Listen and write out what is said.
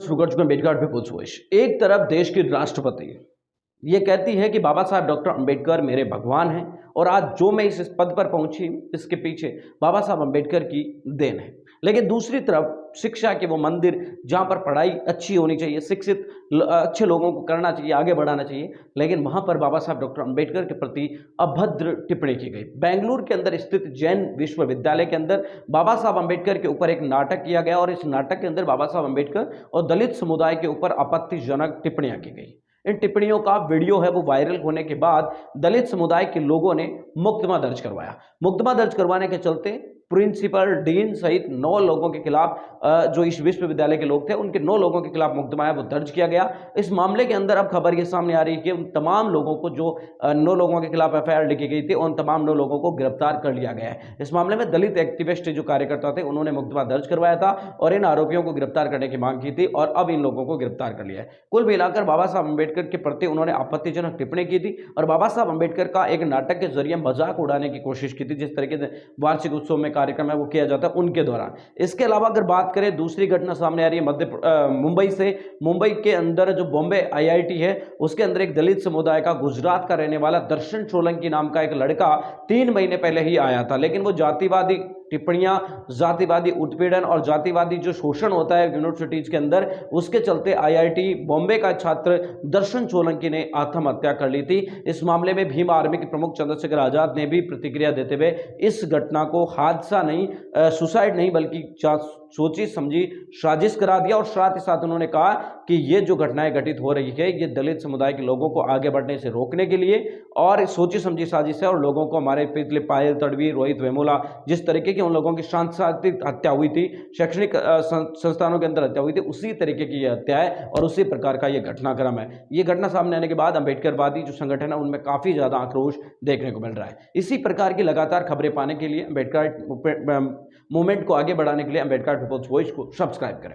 शुरू कर चुके हैं अम्बेडकर पीपुल्स वॉइस। एक तरफ देश की राष्ट्रपति ये कहती है कि बाबा साहब डॉक्टर अम्बेडकर मेरे भगवान हैं और आज जो मैं इस पद पर पहुंची इसके पीछे बाबा साहब अम्बेडकर की देन है। लेकिन दूसरी तरफ शिक्षा के वो मंदिर जहां पर पढ़ाई अच्छी होनी चाहिए, शिक्षित अच्छे लोगों को करना चाहिए, आगे बढ़ाना चाहिए, लेकिन वहां पर बाबा साहब डॉक्टर अम्बेडकर के प्रति अभद्र टिप्पणी की गई। बेंगलुरु के अंदर स्थित जैन विश्वविद्यालय के अंदर बाबा साहब अम्बेडकर के ऊपर एक नाटक किया गया और इस नाटक के अंदर बाबा साहब अम्बेडकर और दलित समुदाय के ऊपर आपत्तिजनक टिप्पणियां की गई। इन टिप्पणियों का वीडियो है वो वायरल होने के बाद दलित समुदाय के लोगों ने मुकदमा दर्ज करवाया। मुकदमा दर्ज करवाने के चलते प्रिंसिपल, डीन सहित 9 लोगों के खिलाफ, जो इस विश्वविद्यालय के लोग थे उनके 9 लोगों के खिलाफ मुकदमा है वो दर्ज किया गया। इस मामले के अंदर अब खबर ये सामने आ रही है कि उन तमाम लोगों को, जो 9 लोगों के खिलाफ एफआईआर लिखी गई थी, उन तमाम 9 लोगों को गिरफ्तार कर लिया गया है। इस मामले में दलित एक्टिविस्ट जो कार्यकर्ता थे उन्होंने मुकदमा दर्ज करवाया था और इन आरोपियों को गिरफ्तार करने की मांग की थी और अब इन लोगों को गिरफ्तार कर लिया है। कुल मिलाकर बाबा साहब अम्बेडकर के प्रति उन्होंने आपत्तिजनक टिप्पणी की थी और बाबा साहब अम्बेडकर का एक नाटक के जरिए मजाक उड़ाने की कोशिश की थी, जिस तरीके से वार्षिक उत्सव में कार्यक्रम है वो किया जाता है उनके दौरान। इसके अलावा अगर बात करें, दूसरी घटना सामने आ रही है मुंबई से। मुंबई के अंदर जो बॉम्बे आईआईटी है उसके अंदर एक दलित समुदाय का, गुजरात का रहने वाला दर्शन सोलंकी नाम का एक लड़का 3 महीने पहले ही आया था, लेकिन वो जातिवादी टिप्पणियां, जातिवादी उत्पीड़न और जातिवादी जो शोषण होता है यूनिवर्सिटीज के अंदर, उसके चलते आईआईटी बॉम्बे का छात्र दर्शन सोलंकी ने आत्महत्या कर ली थी। इस मामले में भीम आर्मी के प्रमुख चंद्रशेखर आजाद ने भी प्रतिक्रिया देते हुए इस घटना को हादसा नहीं, सुसाइड नहीं बल्कि सोची समझी साजिश करार दिया और साथ ही साथ उन्होंने कहा कि ये जो घटनाएं घटित हो रही है ये दलित समुदाय के लोगों को आगे बढ़ने से रोकने के लिए और सोची समझी साजिश है और लोगों को, हमारे पिछले पायल तड़वी, रोहित वेमुला, जिस तरीके की उन लोगों की सांस्कृतिक हत्या हुई थी, शैक्षणिक संस्थानों के अंदर हत्या हुई थी, उसी तरीके की यह हत्या है और उसी प्रकार का यह घटनाक्रम है। ये घटना सामने आने के बाद अम्बेडकरवादी जो संगठन है उनमें काफी ज्यादा आक्रोश देखने को मिल रहा है। इसी प्रकार की लगातार खबरें पाने के लिए अम्बेडकर मूवमेंट को आगे बढ़ाने के लिए अम्बेडकर पीपुल्स वॉइस को सब्सक्राइब करें।